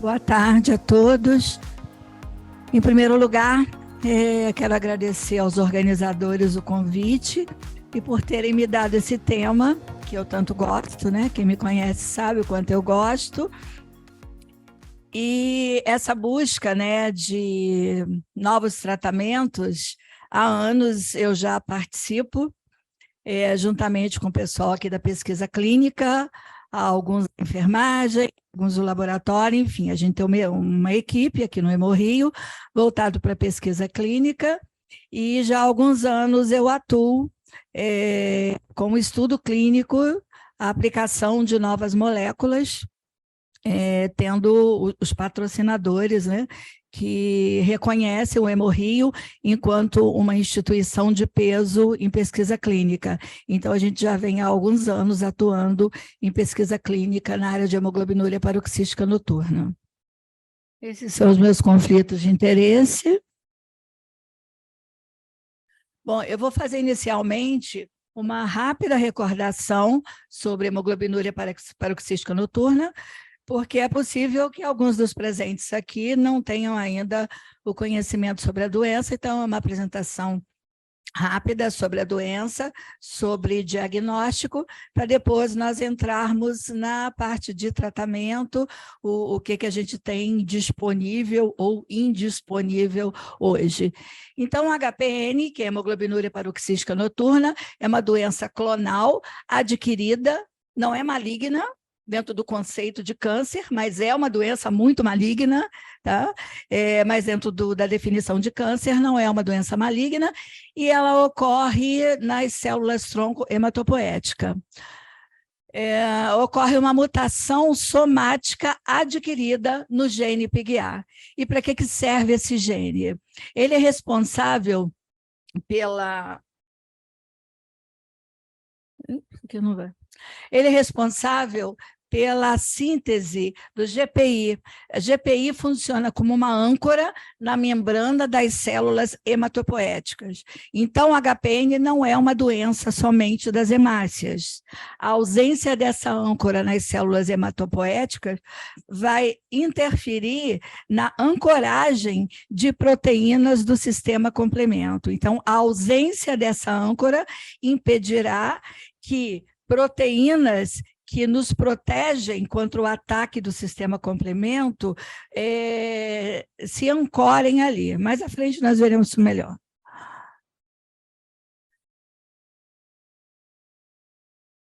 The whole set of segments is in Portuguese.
Boa tarde a todos. Em primeiro lugar, quero agradecer aos organizadores o convite e por terem me dado esse tema, que eu tanto gosto, né? Quem me conhece sabe o quanto eu gosto. E essa busca, né, de novos tratamentos, há anos eu já participo, juntamente com o pessoal aqui da pesquisa clínica, alguns da enfermagem, alguns do laboratório, enfim, a gente tem uma equipe aqui no Hemorrio voltado para a pesquisa clínica, e já há alguns anos eu atuo com estudo clínico, a aplicação de novas moléculas, tendo os patrocinadores, né, que reconhecem o Hemorrio enquanto uma instituição de peso em pesquisa clínica. Então, a gente já vem há alguns anos atuando em pesquisa clínica na área de hemoglobinuria paroxística noturna. Esses são os meus conflitos de interesse. Bom, eu vou fazer inicialmente uma rápida recordação sobre hemoglobinuria paroxística noturna, porque é possível que alguns dos presentes aqui não tenham ainda o conhecimento sobre a doença, então é uma apresentação rápida sobre a doença, sobre diagnóstico, para depois nós entrarmos na parte de tratamento, o que a gente tem disponível ou indisponível hoje. Então, a HPN, que é hemoglobinuria paroxística noturna, é uma doença clonal adquirida, não é maligna, dentro do conceito de câncer, mas é uma doença muito maligna, tá? Mas dentro da definição de câncer, não é uma doença maligna, e ela ocorre nas células tronco hematopoética. Ocorre uma mutação somática adquirida no gene PIGA. E para que serve esse gene? Ele é responsável pela... Aqui não vai. Ele é responsável pela síntese do GPI. A GPI funciona como uma âncora na membrana das células hematopoéticas. Então, a HPN não é uma doença somente das hemácias. A ausência dessa âncora nas células hematopoéticas vai interferir na ancoragem de proteínas do sistema complemento. Então, a ausência dessa âncora impedirá que proteínas que nos protegem contra o ataque do sistema complemento se ancorem ali. Mais à frente nós veremos isso melhor.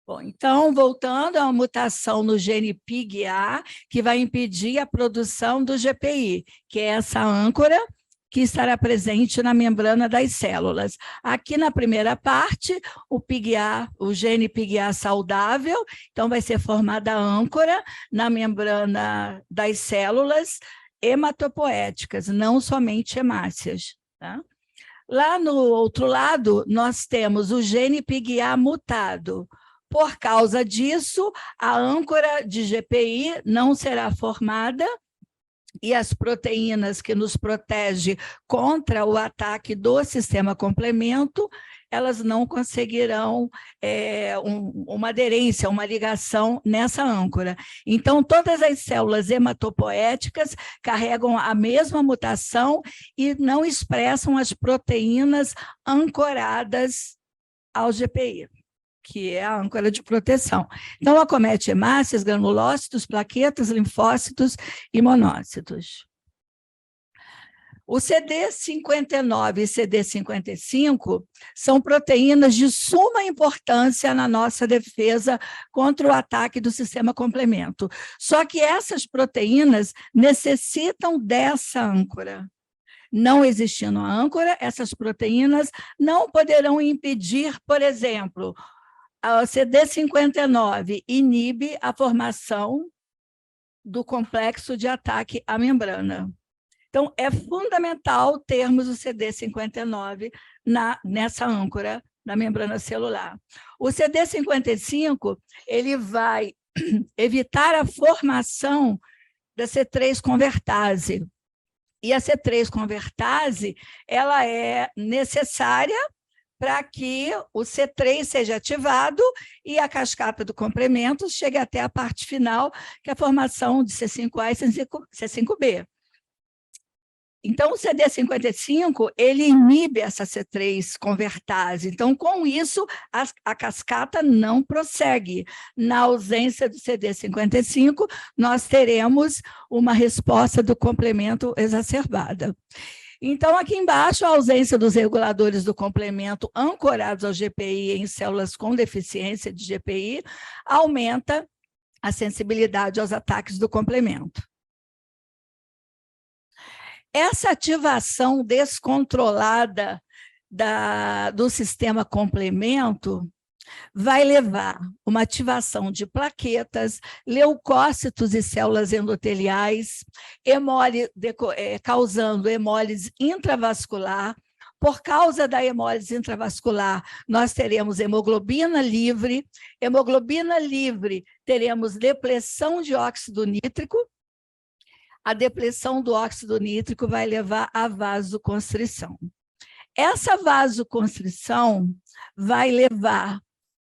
Bom, então, voltando a uma mutação no gene PIGA, que vai impedir a produção do GPI, que é essa âncora que estará presente na membrana das células. Aqui na primeira parte, o PIGA, o gene PIGA saudável, então vai ser formada a âncora na membrana das células hematopoéticas, não somente hemácias, tá? Lá no outro lado, nós temos o gene PIGA mutado. Por causa disso, a âncora de GPI não será formada, e as proteínas que nos protegem contra o ataque do sistema complemento, elas não conseguirão uma aderência, uma ligação nessa âncora. Então, todas as células hematopoéticas carregam a mesma mutação e não expressam as proteínas ancoradas ao GPI, que é a âncora de proteção. Então, acomete hemácias, granulócitos, plaquetas, linfócitos e monócitos. O CD59 e CD55 são proteínas de suma importância na nossa defesa contra o ataque do sistema complemento. Só que essas proteínas necessitam dessa âncora. Não existindo a âncora, essas proteínas não poderão impedir, por exemplo, a CD59 inibe a formação do complexo de ataque à membrana. Então, é fundamental termos o CD59 nessa âncora na membrana celular. O CD55, ele vai evitar a formação da C3-convertase. E a C3-convertase, ela é necessária para que o C3 seja ativado e a cascata do complemento chegue até a parte final, que é a formação de C5A e C5B. Então, o CD55, ele inibe essa C3 convertase. Então, com isso, a cascata não prossegue. Na ausência do CD55, nós teremos uma resposta do complemento exacerbada. Então, aqui embaixo, a ausência dos reguladores do complemento ancorados ao GPI em células com deficiência de GPI aumenta a sensibilidade aos ataques do complemento. Essa ativação descontrolada do sistema complemento vai levar uma ativação de plaquetas, leucócitos e células endoteliais, causando hemólise intravascular. Por causa da hemólise intravascular, nós teremos hemoglobina livre. Hemoglobina livre, teremos depressão de óxido nítrico. A depressão do óxido nítrico vai levar à vasoconstrição. Essa vasoconstrição vai levar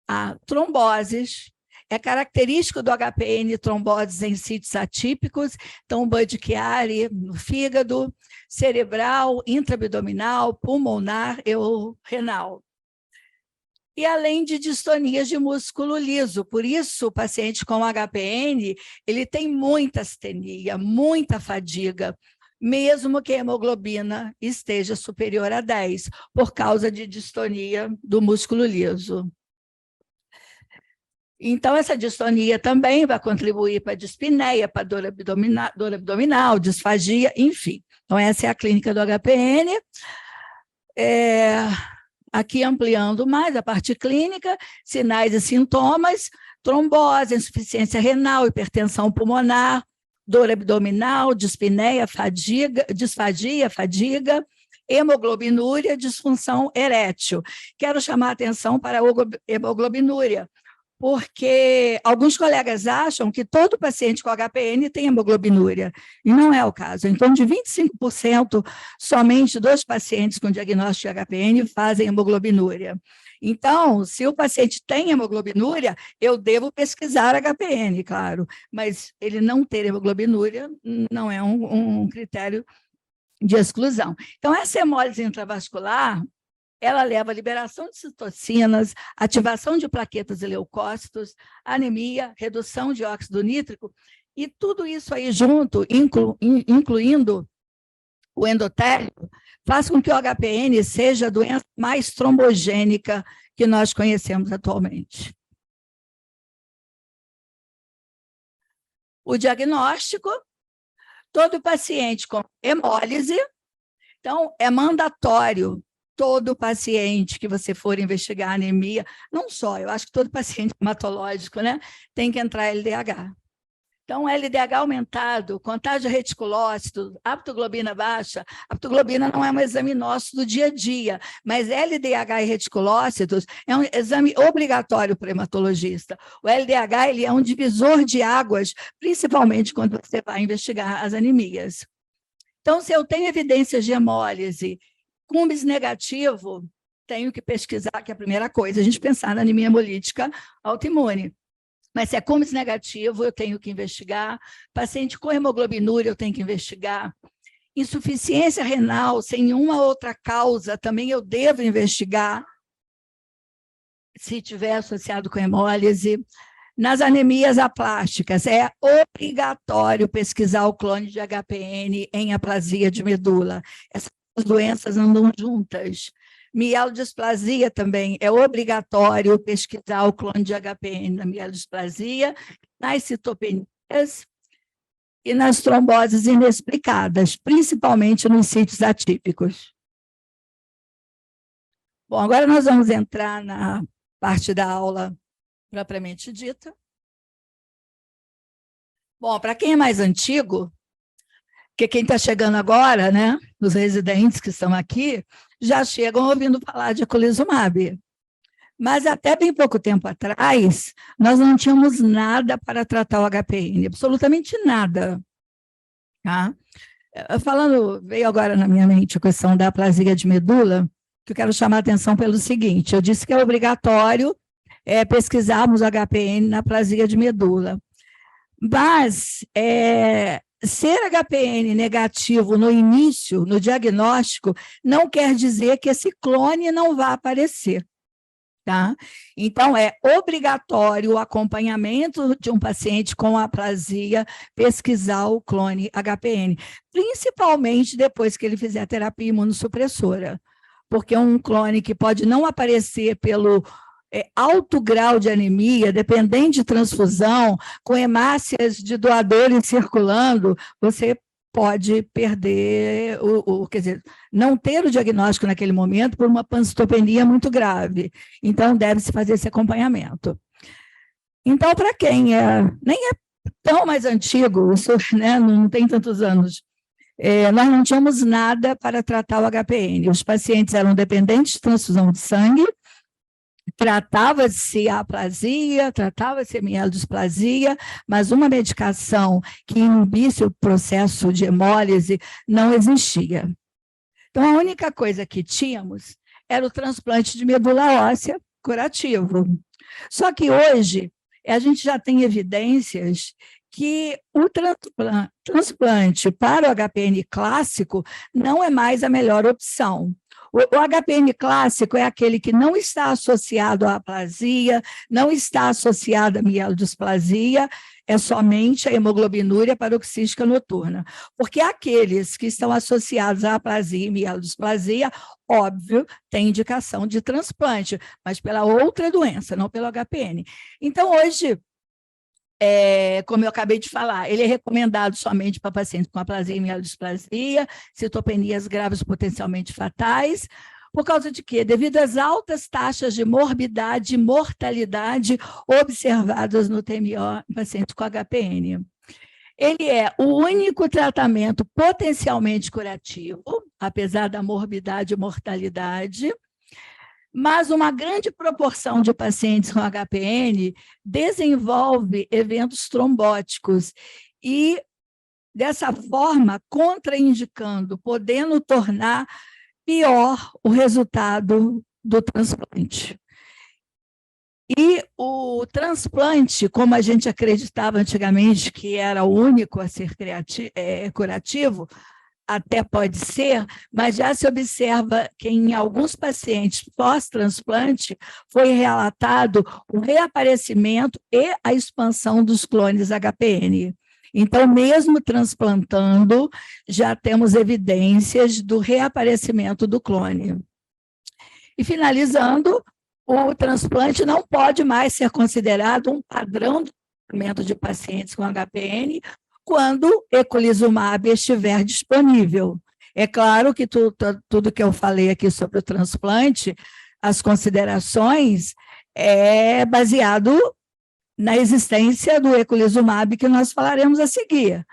a tromboses. É característico do HPN tromboses em sítios atípicos, então Budd-Chiari no fígado, cerebral, intraabdominal, pulmonar e renal. E além de distonias de músculo liso. Por isso, o paciente com HPN, ele tem muita astenia, muita fadiga, mesmo que a hemoglobina esteja superior a 10, por causa de distonia do músculo liso. Então, essa distonia também vai contribuir para a dispneia, para a dor abdominal, disfagia, enfim. Então, essa é a clínica do HPN. Aqui ampliando mais a parte clínica, sinais e sintomas, trombose, insuficiência renal, hipertensão pulmonar, dor abdominal, dispneia, disfagia, fadiga, hemoglobinúria, disfunção erétil. Quero chamar a atenção para a hemoglobinúria, porque alguns colegas acham que todo paciente com HPN tem hemoglobinúria, e não é o caso. Então, de 25%, somente 2 pacientes com diagnóstico de HPN fazem hemoglobinúria. Então, se o paciente tem hemoglobinúria, eu devo pesquisar HPN, claro, mas ele não ter hemoglobinúria não é um critério de exclusão. Então, essa hemólise intravascular, ela leva à liberação de citocinas, ativação de plaquetas e leucócitos, anemia, redução de óxido nítrico, e tudo isso aí junto, incluindo o endotélio, faz com que o HPN seja a doença mais trombogênica que nós conhecemos atualmente. O diagnóstico, todo paciente com hemólise, então é mandatório todo paciente que você for investigar anemia, não só, eu acho que todo paciente hematológico, né, tem que entrar LDH. Então, LDH aumentado, contágio reticulócito, aptoglobina baixa. Aptoglobina não é um exame nosso do dia a dia, mas LDH e reticulócitos é um exame obrigatório para o hematologista. O LDH ele é um divisor de águas, principalmente quando você vai investigar as anemias. Então, se eu tenho evidências de hemólise, cumbis negativo, tenho que pesquisar, que é a primeira coisa, a gente pensar na anemia hemolítica autoimune. Mas se é cumbis negativo, eu tenho que investigar. Paciente com hemoglobinúria, eu tenho que investigar. Insuficiência renal, sem nenhuma outra causa, também eu devo investigar, se tiver associado com hemólise. Nas anemias aplásticas, é obrigatório pesquisar o clone de HPN em aplasia de medula. Essas doenças andam juntas. Mielodisplasia também, é obrigatório pesquisar o clone de HPN na mielodisplasia, nas citopenias e nas tromboses inexplicadas, principalmente nos sítios atípicos. Bom, agora nós vamos entrar na parte da aula propriamente dita. Bom, para quem é mais antigo, que quem está chegando agora, né, os residentes que estão aqui, já chegam ouvindo falar de eculizumab. Mas até bem pouco tempo atrás, nós não tínhamos nada para tratar o HPN, absolutamente nada. Tá? Veio agora na minha mente a questão da aplasia de medula, que eu quero chamar a atenção pelo seguinte: eu disse que é obrigatório pesquisarmos o HPN na aplasia de medula, mas ser HPN negativo no início, no diagnóstico, não quer dizer que esse clone não vá aparecer. Tá? Então, é obrigatório o acompanhamento de um paciente com aplasia, pesquisar o clone HPN, principalmente depois que ele fizer a terapia imunossupressora, porque um clone que pode não aparecer pelo alto grau de anemia, dependente de transfusão, com hemácias de doadores circulando, você pode perder, quer dizer, não ter o diagnóstico naquele momento por uma pancitopenia muito grave. Então, deve-se fazer esse acompanhamento. Então, para quem nem é tão mais antigo, isso, né, não tem tantos anos, nós não tínhamos nada para tratar o HPN. Os pacientes eram dependentes de transfusão de sangue, tratava-se a aplasia, tratava-se a mielodisplasia, mas uma medicação que inibisse o processo de hemólise não existia. Então, a única coisa que tínhamos era o transplante de medula óssea curativo. Só que hoje, a gente já tem evidências que o transplante para o HPN clássico não é mais a melhor opção. O HPN clássico é aquele que não está associado à aplasia, não está associado à mielodisplasia, é somente a hemoglobinúria paroxística noturna. Porque aqueles que estão associados à aplasia e mielodisplasia, óbvio, tem indicação de transplante, mas pela outra doença, não pelo HPN. Então, hoje, como eu acabei de falar, ele é recomendado somente para pacientes com aplasia e mielodisplasia, citopenias graves potencialmente fatais, por causa de quê? Devido às altas taxas de morbidade e mortalidade observadas no TMO em pacientes com HPN. Ele é o único tratamento potencialmente curativo, apesar da morbidade e mortalidade, mas uma grande proporção de pacientes com HPN desenvolve eventos trombóticos e, dessa forma, contraindicando, podendo tornar pior o resultado do transplante. E o transplante, como a gente acreditava antigamente que era o único a ser curativo, até pode ser, mas já se observa que em alguns pacientes pós-transplante foi relatado o reaparecimento e a expansão dos clones HPN. Então, mesmo transplantando, já temos evidências do reaparecimento do clone. E finalizando, o transplante não pode mais ser considerado um padrão de tratamento de pacientes com HPN, quando eculizumab estiver disponível. É claro que tudo que eu falei aqui sobre o transplante, as considerações, é baseado na existência do eculizumab que nós falaremos a seguir.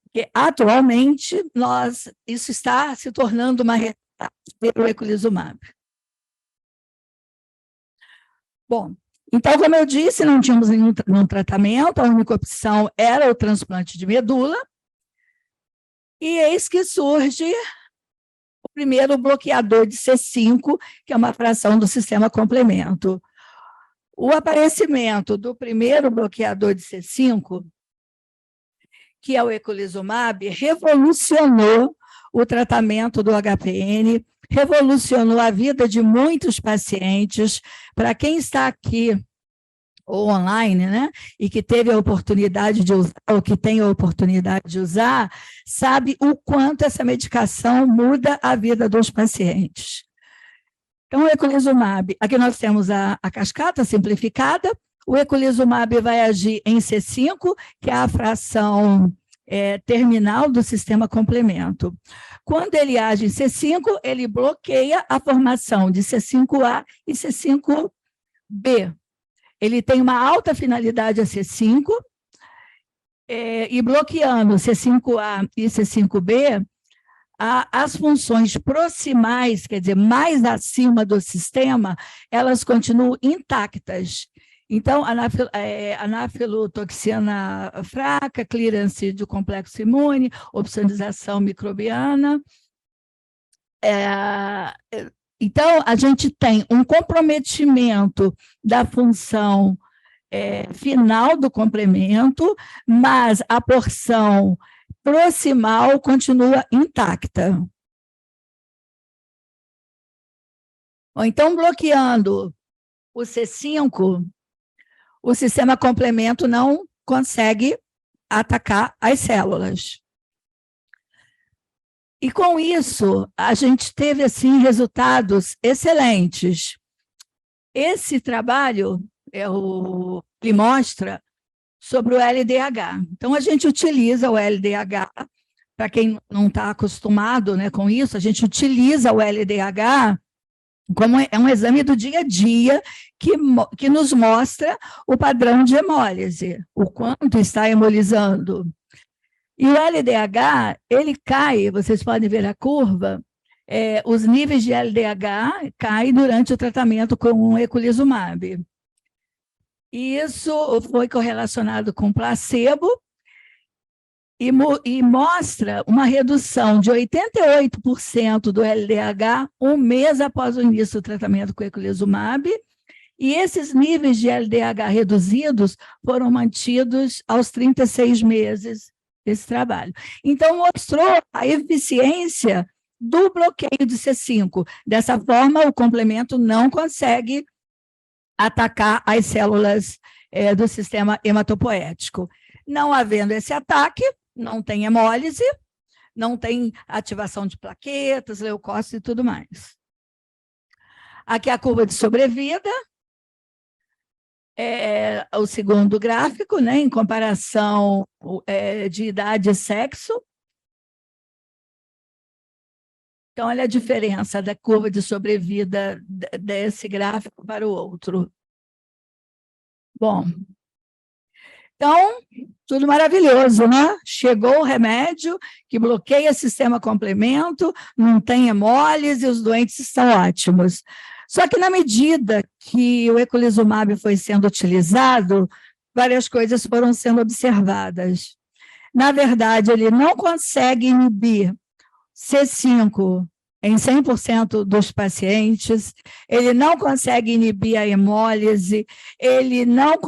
Porque, atualmente, isso está se tornando uma realidade pelo eculizumab. Bom, então, como eu disse, não tínhamos nenhum tratamento, a única opção era o transplante de medula, e eis que surge o primeiro bloqueador de C5, que é uma fração do sistema complemento. O aparecimento do primeiro bloqueador de C5, que é o eculizumab, revolucionou o tratamento do HPN, revolucionou a vida de muitos pacientes. Para quem está aqui ou online, né, e que teve a oportunidade de usar, ou que tem a oportunidade de usar, sabe o quanto essa medicação muda a vida dos pacientes. Então, o eculizumab, aqui nós temos a cascata simplificada, o eculizumab vai agir em C5, que é a fração terminal do sistema complemento. Quando ele age em C5, ele bloqueia a formação de C5A e C5B. Ele tem uma alta finalidade a C5, e bloqueando C5A e C5B, as funções proximais, quer dizer, mais acima do sistema, elas continuam intactas. Então, anafilotoxina fraca, clearance do complexo imune, opsonização microbiana, Então, a gente tem um comprometimento da função final do complemento, mas a porção proximal continua intacta. Ou então, bloqueando o C5, o sistema complemento não consegue atacar as células. E com isso, a gente teve, assim, resultados excelentes. Esse trabalho ele mostra sobre o LDH. Então, a gente utiliza o LDH, para quem não está acostumado, né, com isso, a gente utiliza o LDH como é um exame do dia a dia que nos mostra o padrão de hemólise, o quanto está hemolizando. E o LDH, ele cai, vocês podem ver a curva, os níveis de LDH caem durante o tratamento com o eculizumab. E isso foi correlacionado com placebo e mostra uma redução de 88% do LDH um mês após o início do tratamento com eculizumab, e esses níveis de LDH reduzidos foram mantidos aos 36 meses desse trabalho. Então, mostrou a eficiência do bloqueio de C5. Dessa forma, o complemento não consegue atacar as células do sistema hematopoético. Não havendo esse ataque, não tem hemólise, não tem ativação de plaquetas, leucócitos e tudo mais. Aqui a curva de sobrevida, o segundo gráfico, né, em comparação de idade e sexo. Então, olha a diferença da curva de sobrevida desse gráfico para o outro. Bom, então, tudo maravilhoso, né? Chegou o remédio que bloqueia o sistema complemento, não tem hemólise, os doentes estão ótimos. Só que, na medida que o eculizumab foi sendo utilizado, várias coisas foram sendo observadas. Na verdade, ele não consegue inibir C5 em 100% dos pacientes, ele não consegue inibir a hemólise, ele não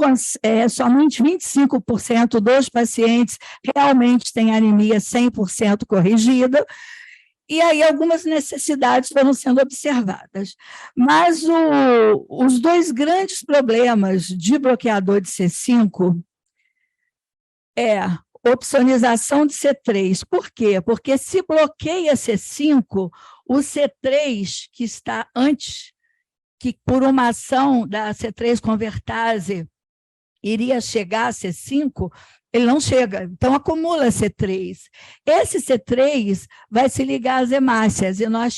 somente 25% dos pacientes realmente têm anemia 100% corrigida, e aí algumas necessidades foram sendo observadas. Mas os dois grandes problemas de bloqueador de C5 opsonização de C3. Por quê? Porque se bloqueia C5, o C3 que está antes, que por uma ação da C3 convertase iria chegar a C5, ele não chega, então acumula C3. Esse C3 vai se ligar às hemácias e nós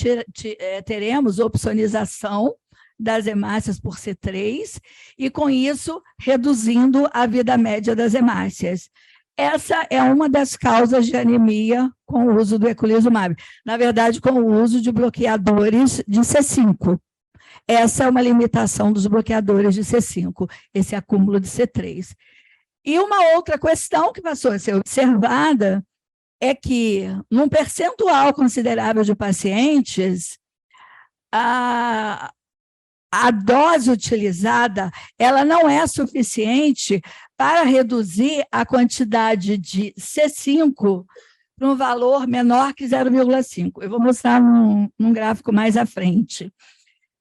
teremos opsonização das hemácias por C3 e, com isso, reduzindo a vida média das hemácias. Essa é uma das causas de anemia com o uso do eculizumab. Na verdade, com o uso de bloqueadores de C5. Essa é uma limitação dos bloqueadores de C5, esse acúmulo de C3. E uma outra questão que passou a ser observada é que, num percentual considerável de pacientes, a dose utilizada ela não é suficiente para reduzir a quantidade de C5 para um valor menor que 0,5. Eu vou mostrar num gráfico mais à frente.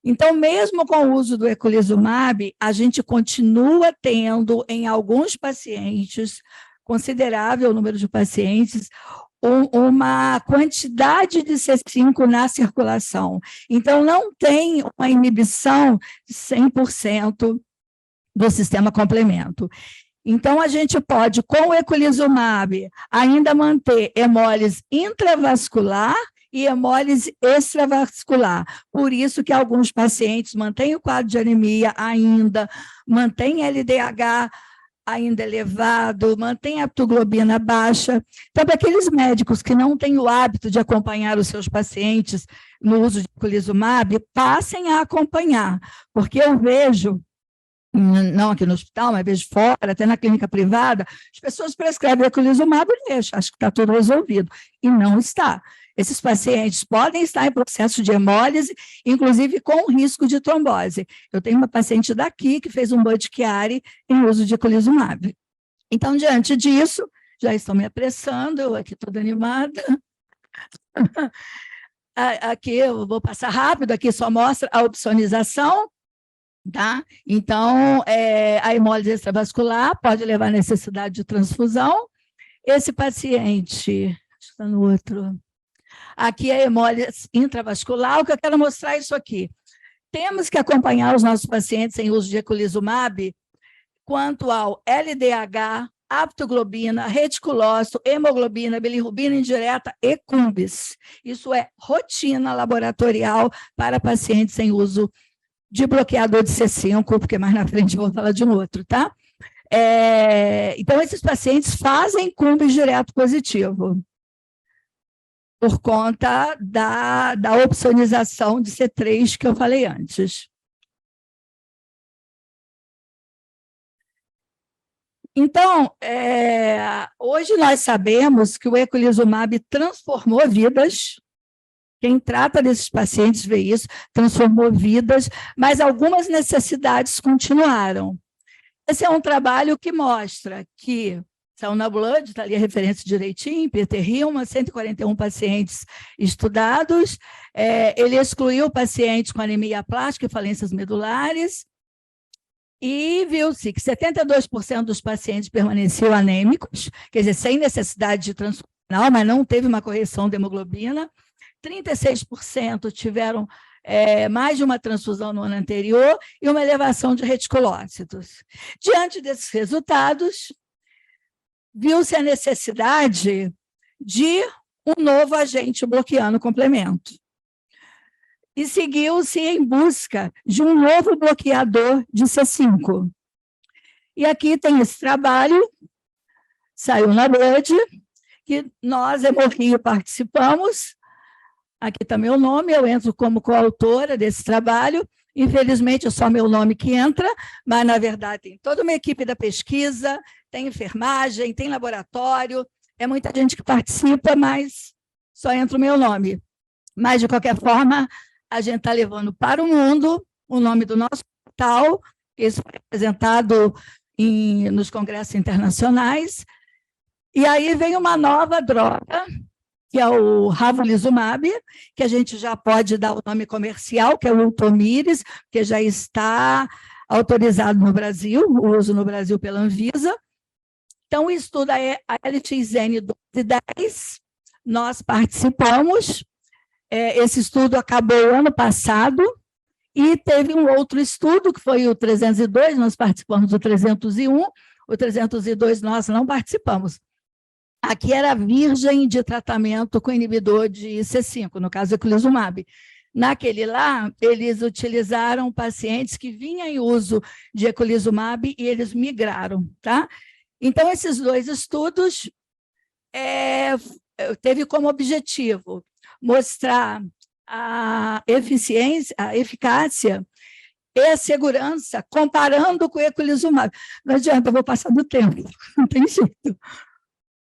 Então, mesmo com o uso do eculizumab, a gente continua tendo, em alguns pacientes, considerável número de pacientes, uma quantidade de C5 na circulação. Então, não tem uma inibição de 100% do sistema complemento. Então, a gente pode, com o eculizumab, ainda manter hemólise intravascular e hemólise extravascular. Por isso que alguns pacientes mantêm o quadro de anemia ainda, mantêm LDH ainda elevado, mantém a aptoglobina baixa. Então, para aqueles médicos que não têm o hábito de acompanhar os seus pacientes no uso de eculizumab, passem a acompanhar, porque eu vejo não aqui no hospital, mas vez fora, até na clínica privada, as pessoas prescrevem eculizumab e deixam, acho que está tudo resolvido. E não está. Esses pacientes podem estar em processo de hemólise, inclusive com risco de trombose. Eu tenho uma paciente daqui que fez um Budd-Chiari em uso de eculizumab. Então, diante disso, já estão me apressando, eu aqui toda animada. Aqui eu vou passar rápido, aqui só mostra a opsonização, tá? Então, a hemólise extravascular pode levar à necessidade de transfusão. Esse paciente, acho que está no outro, aqui é a hemólise intravascular, o que eu quero mostrar é isso aqui. Temos que acompanhar os nossos pacientes em uso de eculizumab quanto ao LDH, aptoglobina, reticulócito, hemoglobina, bilirrubina indireta e cumbis. Isso é rotina laboratorial para pacientes em uso de bloqueador de C5, porque mais na frente vou falar de um outro, tá? Então, esses pacientes fazem cumbis direto positivo, por conta da opsonização de C3 que eu falei antes. Então, hoje nós sabemos que o eculizumab transformou vidas. Quem trata desses pacientes vê isso, transformou vidas, mas algumas necessidades continuaram. Esse é um trabalho que mostra que são na Blood, está ali a referência direitinho, Peter Hillman, 141 pacientes estudados, ele excluiu pacientes com anemia plástica e falências medulares, e viu-se que 72% dos pacientes permaneciam anêmicos, quer dizer, sem necessidade de transfusão, mas não teve uma correção de hemoglobina, 36% tiveram mais de uma transfusão no ano anterior e uma elevação de reticulócitos. Diante desses resultados, viu-se a necessidade de um novo agente bloqueando o complemento. E seguiu-se em busca de um novo bloqueador de C5. E aqui tem esse trabalho, saiu na Blood, que nós, Hemorrio, participamos. Aqui está meu nome, eu entro como coautora desse trabalho. Infelizmente, é só meu nome que entra, mas, na verdade, tem toda uma equipe da pesquisa, tem enfermagem, tem laboratório, é muita gente que participa, mas só entra o meu nome. Mas, de qualquer forma, a gente está levando para o mundo o nome do nosso hospital, isso foi apresentado nos congressos internacionais, e aí vem uma nova droga, que é o ravulizumab, que a gente já pode dar o nome comercial, que é o Ultomiris, que já está autorizado no Brasil, o uso no Brasil pela Anvisa. Então, o estudo é a LXN 1210, nós participamos, esse estudo acabou ano passado, e teve um outro estudo, que foi o 302, nós participamos do 301, o 302 nós não participamos. Aqui era virgem de tratamento com inibidor de C5, no caso, eculizumab. Naquele lá, eles utilizaram pacientes que vinham em uso de eculizumab e eles migraram, tá? Então, esses dois estudos teve como objetivo mostrar a eficiência, a eficácia e a segurança comparando com o eculizumab. Não adianta, eu vou passar do tempo, não tem jeito.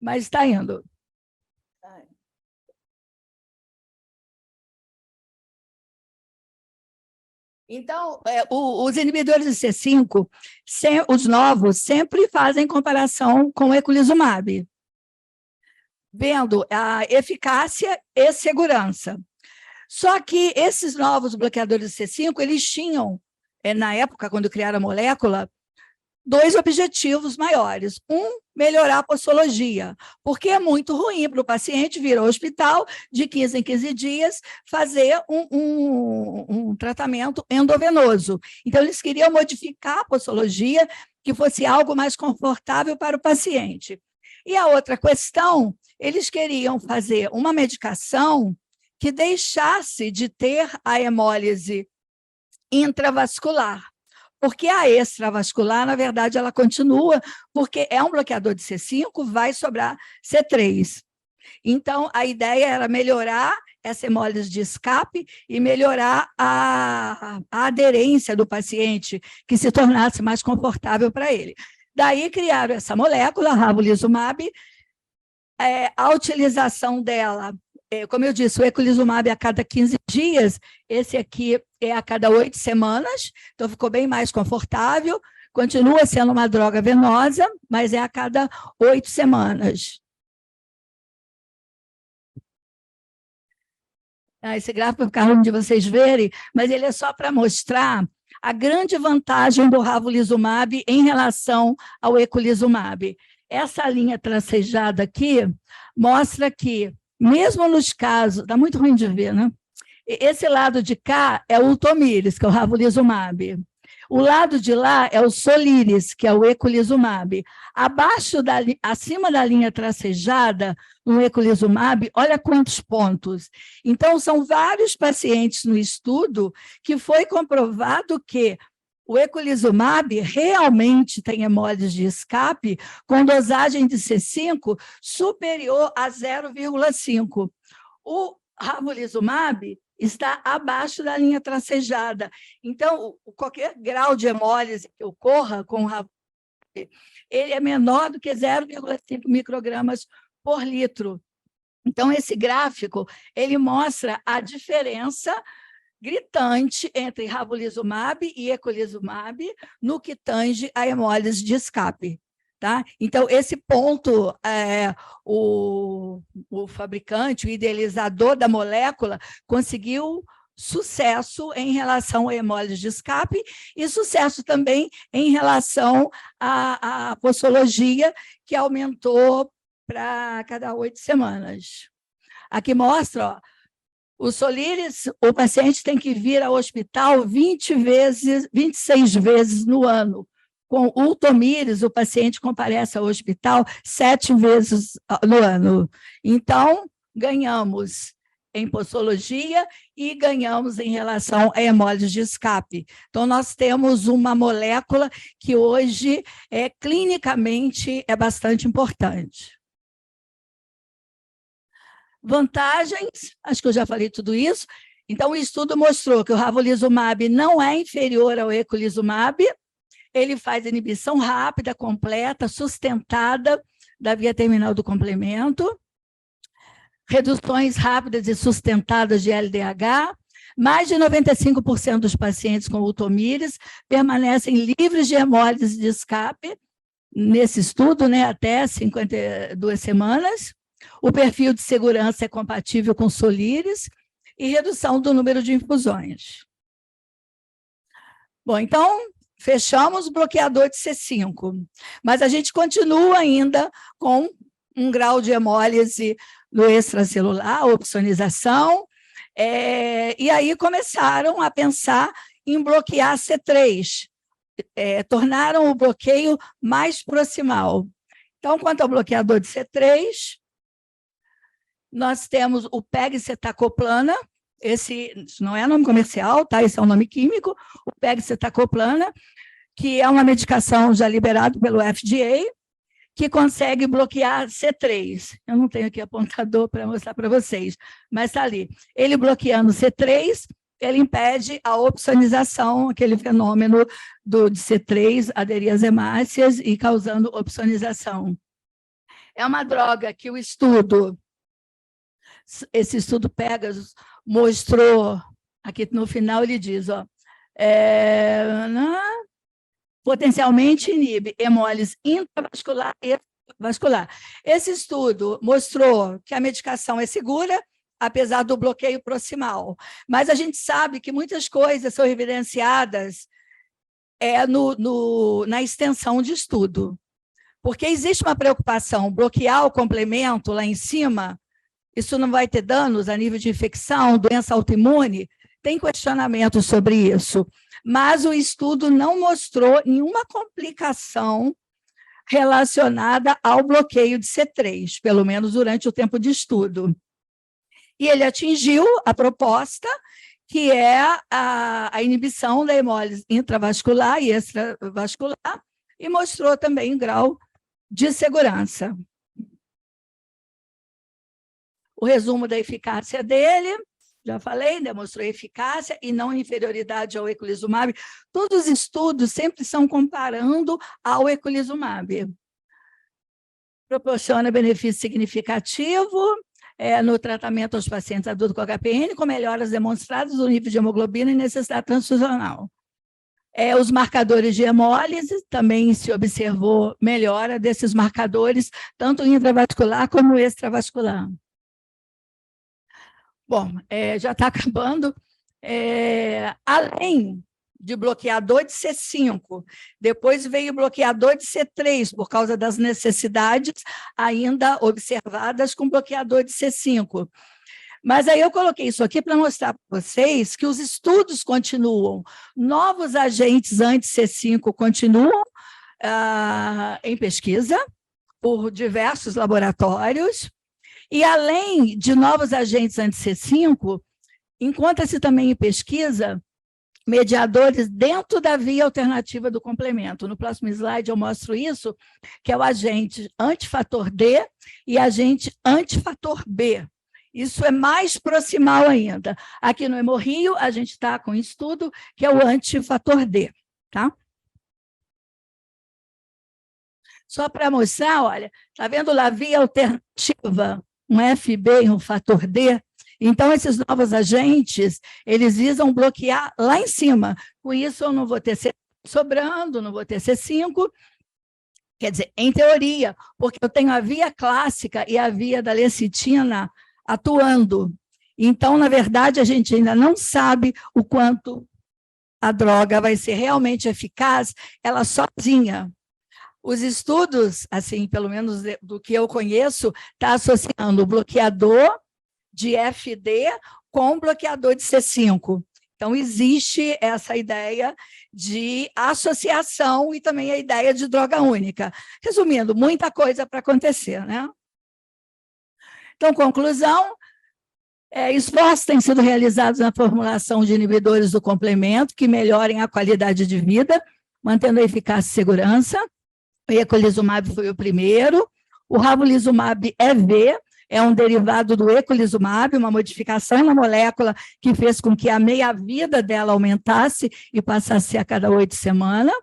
Mas está indo. Então, os inibidores de C5, os novos, sempre fazem comparação com o eculizumab, vendo a eficácia e segurança. Só que esses novos bloqueadores de C5, eles tinham, na época, quando criaram a molécula, dois objetivos maiores. Um, melhorar a posologia, porque é muito ruim para o paciente vir ao hospital de 15 em 15 dias fazer um tratamento endovenoso. Então, eles queriam modificar a posologia, que fosse algo mais confortável para o paciente. E a outra questão, eles queriam fazer uma medicação que deixasse de ter a hemólise intravascular, porque a extravascular, na verdade, ela continua, porque é um bloqueador de C5, vai sobrar C3. Então, a ideia era melhorar essa hemólise de escape e melhorar a aderência do paciente, que se tornasse mais confortável para ele. Daí criaram essa molécula, ravulizumab, a utilização dela, como eu disse, o eculizumab é a cada 15 dias, esse aqui é a cada 8 semanas, então ficou bem mais confortável, continua sendo uma droga venosa, mas é a cada 8 semanas. Esse gráfico vai ficar ruim de vocês verem, mas ele é só para mostrar a grande vantagem do ravulizumab em relação ao eculizumab. Essa linha tracejada aqui mostra que, mesmo nos casos, está muito ruim de ver, né? Esse lado de cá é o Ultomiris, que é o ravulizumab. O lado de lá é o Soliris, que é o eculizumab. Acima da linha tracejada, no eculizumab, olha quantos pontos. Então, são vários pacientes no estudo que foi comprovado que o eculizumab realmente tem hemólise de escape com dosagem de C5 superior a 0,5. O ravulizumab está abaixo da linha tracejada. Então, qualquer grau de hemólise que ocorra com o ravulizumab, ele é menor do que 0,5 microgramas por litro. Então, esse gráfico, ele mostra a diferença gritante entre ravulizumab e eculizumab no que tange a hemólise de escape. Tá? Então, esse ponto, o fabricante, o idealizador da molécula, conseguiu sucesso em relação à hemólise de escape e sucesso também em relação à posologia, que aumentou para cada 8 semanas. Aqui mostra, ó, o Soliris, o paciente tem que vir ao hospital 26 vezes no ano. Com o Ultomiris, o paciente comparece ao hospital 7 vezes no ano. Então, ganhamos em posologia e ganhamos em relação à hemólise de escape. Então, nós temos uma molécula que hoje, clinicamente, é bastante importante. Vantagens, acho que eu já falei tudo isso. Então, o estudo mostrou que o ravulizumab não é inferior ao eculizumab, ele faz inibição rápida, completa, sustentada da via terminal do complemento, reduções rápidas e sustentadas de LDH, mais de 95% dos pacientes com Ultomiris permanecem livres de hemólise de escape, nesse estudo, né, até 52 semanas, o perfil de segurança é compatível com Soliris e redução do número de infusões. Bom, então, fechamos o bloqueador de C5, mas a gente continua ainda com um grau de hemólise no extracelular, opsonização, e aí começaram a pensar em bloquear C3, tornaram o bloqueio mais proximal. Então, quanto ao bloqueador de C3, nós temos o pegcetacoplana, esse não é nome comercial, tá? Esse é um nome químico, o pegcetacoplana, que é uma medicação já liberada pelo FDA, que consegue bloquear C3. Eu não tenho aqui apontador para mostrar para vocês, mas está ali. Ele bloqueando C3, ele impede a opsonização, aquele fenômeno de C3 aderir às hemácias e causando opsonização. É uma droga que o estudo, esse estudo Pegasus, mostrou, aqui no final ele diz, ó, potencialmente inibe hemólise intravascular e vascular. Esse estudo mostrou que a medicação é segura, apesar do bloqueio proximal. Mas a gente sabe que muitas coisas são evidenciadas na extensão de estudo. Porque existe uma preocupação, bloquear o complemento lá em cima, isso não vai ter danos a nível de infecção, doença autoimune? Tem questionamentos sobre isso. Mas o estudo não mostrou nenhuma complicação relacionada ao bloqueio de C3, pelo menos durante o tempo de estudo. E ele atingiu a proposta, que é a inibição da hemólise intravascular e extravascular, e mostrou também um grau de segurança. o resumo da eficácia dele, já falei, demonstrou eficácia e não inferioridade ao eculizumab. Todos os estudos sempre estão comparando ao eculizumab. Proporciona benefício significativo no tratamento aos pacientes adultos com HPN, com melhoras demonstradas do nível de hemoglobina e necessidade transfusional. Os marcadores de hemólise, também se observou melhora desses marcadores, tanto intravascular como extravascular. Bom, já está acabando. Além de bloqueador de C5, depois veio bloqueador de C3, por causa das necessidades ainda observadas com bloqueador de C5. Mas aí eu coloquei isso aqui para mostrar para vocês que os estudos continuam, novos agentes anti-C5 continuam em pesquisa por diversos laboratórios, e além de novos agentes anti-C5, encontra-se também em pesquisa mediadores dentro da via alternativa do complemento. No próximo slide eu mostro isso, que é o agente antifator D e agente antifator B. Isso é mais proximal ainda. Aqui no Hemorrio, a gente está com um estudo que é o antifator D, tá? Só para mostrar, olha, está vendo lá a via alternativa, um FB e um fator D? Então, esses novos agentes, eles visam bloquear lá em cima. Com isso, eu não vou ter C sobrando, não vou ter C5, quer dizer, em teoria, porque eu tenho a via clássica e a via da lecitina atuando. Então, na verdade, a gente ainda não sabe o quanto a droga vai ser realmente eficaz, ela sozinha. Os estudos, assim, pelo menos do que eu conheço, está associando o bloqueador de FD com bloqueador de C5. Então, existe essa ideia de associação e também a ideia de droga única. Resumindo, muita coisa para acontecer, né? Então, conclusão, esforços têm sido realizados na formulação de inibidores do complemento que melhorem a qualidade de vida, mantendo a eficácia e segurança. O eculizumab foi o primeiro. O ravulizumab EV é um derivado do eculizumab, uma modificação na molécula que fez com que a meia-vida dela aumentasse e passasse a cada 8 semanas.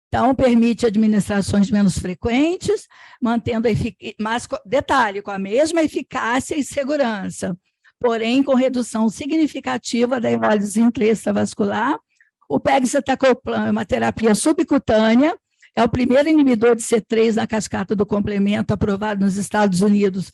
Então, permite administrações menos frequentes, mantendo mas, detalhe, com a mesma eficácia e segurança, porém com redução significativa da hemólise intraextravascular. O pegcetacoplan é uma terapia subcutânea, é o primeiro inibidor de C3 na cascata do complemento aprovado nos Estados Unidos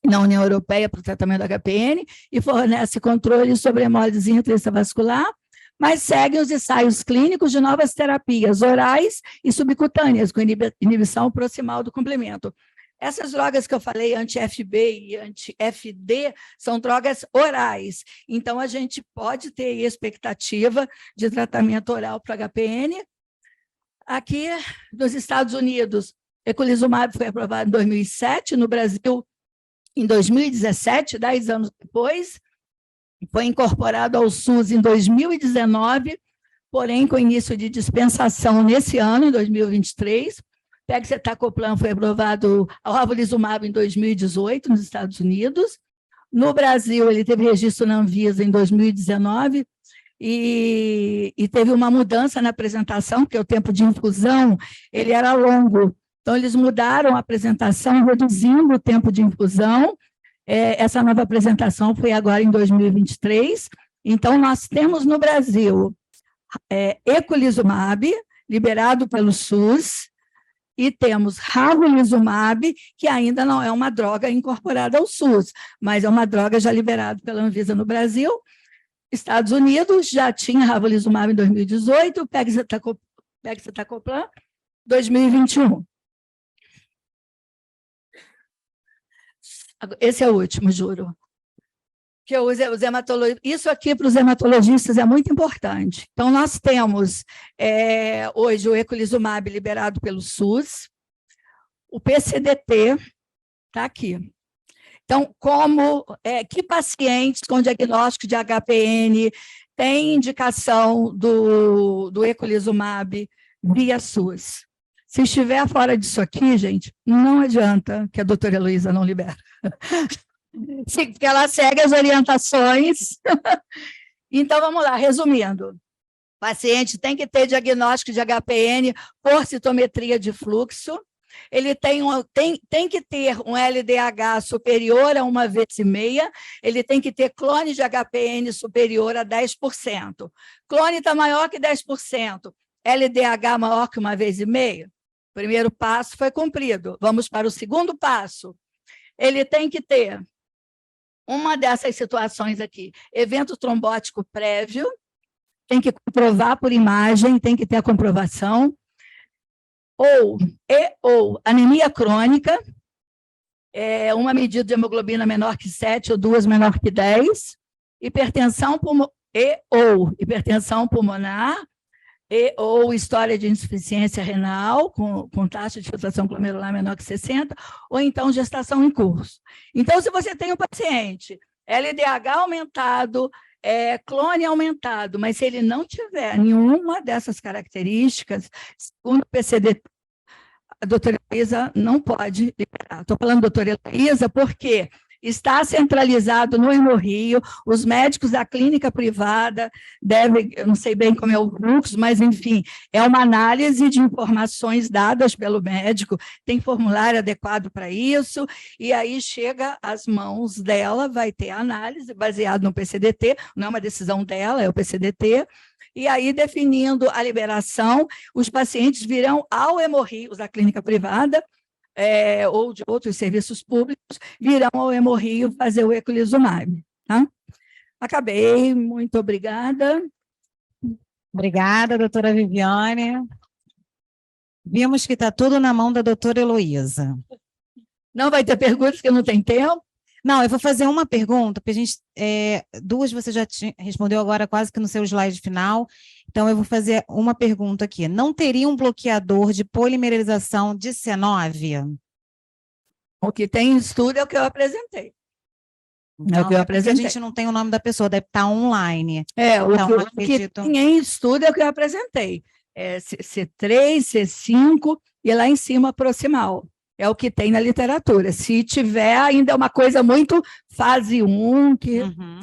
e na União Europeia para o tratamento da HPN e fornece controle sobre a hemólise intraextravascular, mas seguem os ensaios clínicos de novas terapias orais e subcutâneas, com inibição proximal do complemento. Essas drogas que eu falei, anti-FB e anti-FD, são drogas orais. Então, a gente pode ter expectativa de tratamento oral para HPN. Aqui, nos Estados Unidos, eculizumab foi aprovado em 2007, no Brasil, em 2017, 10 anos depois. Foi incorporado ao SUS em 2019, porém com início de dispensação nesse ano, em 2023. Pegcetacoplan foi aprovado ao ravulizumab em 2018, nos Estados Unidos. No Brasil, ele teve registro na Anvisa em 2019 e teve uma mudança na apresentação, porque o tempo de infusão ele era longo. Então, eles mudaram a apresentação, reduzindo o tempo de infusão. Essa nova apresentação foi agora em 2023. Então, nós temos no Brasil eculizumab, liberado pelo SUS, e temos ravulizumab, que ainda não é uma droga incorporada ao SUS, mas é uma droga já liberada pela Anvisa no Brasil. Estados Unidos já tinha ravulizumab em 2018, pegcetacoplan 2021. Esse é o último, juro. Que os hematologistas, isso aqui para os hematologistas é muito importante. Então, nós temos hoje o eculizumab liberado pelo SUS, o PCDT está aqui. Então, que pacientes com diagnóstico de HPN têm indicação do eculizumab via SUS? Se estiver fora disso aqui, gente, não adianta que a doutora Heloísa não libera. Sim, porque ela segue as orientações. Então, vamos lá, resumindo. O paciente tem que ter diagnóstico de HPN por citometria de fluxo, ele tem que ter um LDH superior a 1,5 vezes, ele tem que ter clone de HPN superior a 10%. Clone está maior que 10%, LDH maior que 1,5 vezes. Primeiro passo foi cumprido. Vamos para o segundo passo. Ele tem que ter uma dessas situações aqui, evento trombótico prévio, tem que comprovar por imagem, tem que ter a comprovação, ou anemia crônica, uma medida de hemoglobina menor que 7 ou 2 menor que 10, hipertensão pulmonar, ou história de insuficiência renal, com taxa de filtração glomerular menor que 60, ou então gestação em curso. Então, se você tem um paciente LDH aumentado, clone aumentado, mas se ele não tiver nenhuma dessas características, segundo o PCD, a doutora Heloísa não pode liberar. Estou falando doutora Heloísa porque está centralizado no Hemorrio, os médicos da clínica privada devem, eu não sei bem como é o fluxo, mas, enfim, é uma análise de informações dadas pelo médico, tem formulário adequado para isso, e aí chega às mãos dela, vai ter a análise baseada no PCDT, não é uma decisão dela, é o PCDT, e aí, definindo a liberação, os pacientes virão ao Hemorrio, da clínica privada, ou de outros serviços públicos, virão ao Hemorrio fazer o eculizumab. Tá? Acabei, muito obrigada. Obrigada, doutora Viviane. Vimos que está tudo na mão da doutora Heloísa. Não vai ter perguntas, que não tem tempo? Não, eu vou fazer uma pergunta, porque a gente, duas você já respondeu agora quase que no seu slide final, então eu vou fazer uma pergunta aqui. Não teria um bloqueador de polimerização de C9? O que tem em estudo é o que eu apresentei. Não, a gente não tem o nome da pessoa, deve estar online. Então, o que tem em estudo é o que eu apresentei. C3, C5 e lá em cima proximal. É o que tem na literatura. Se tiver, ainda é uma coisa muito fase 1.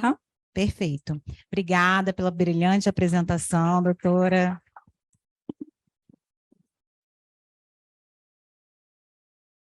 Tá? Perfeito. Obrigada pela brilhante apresentação, doutora.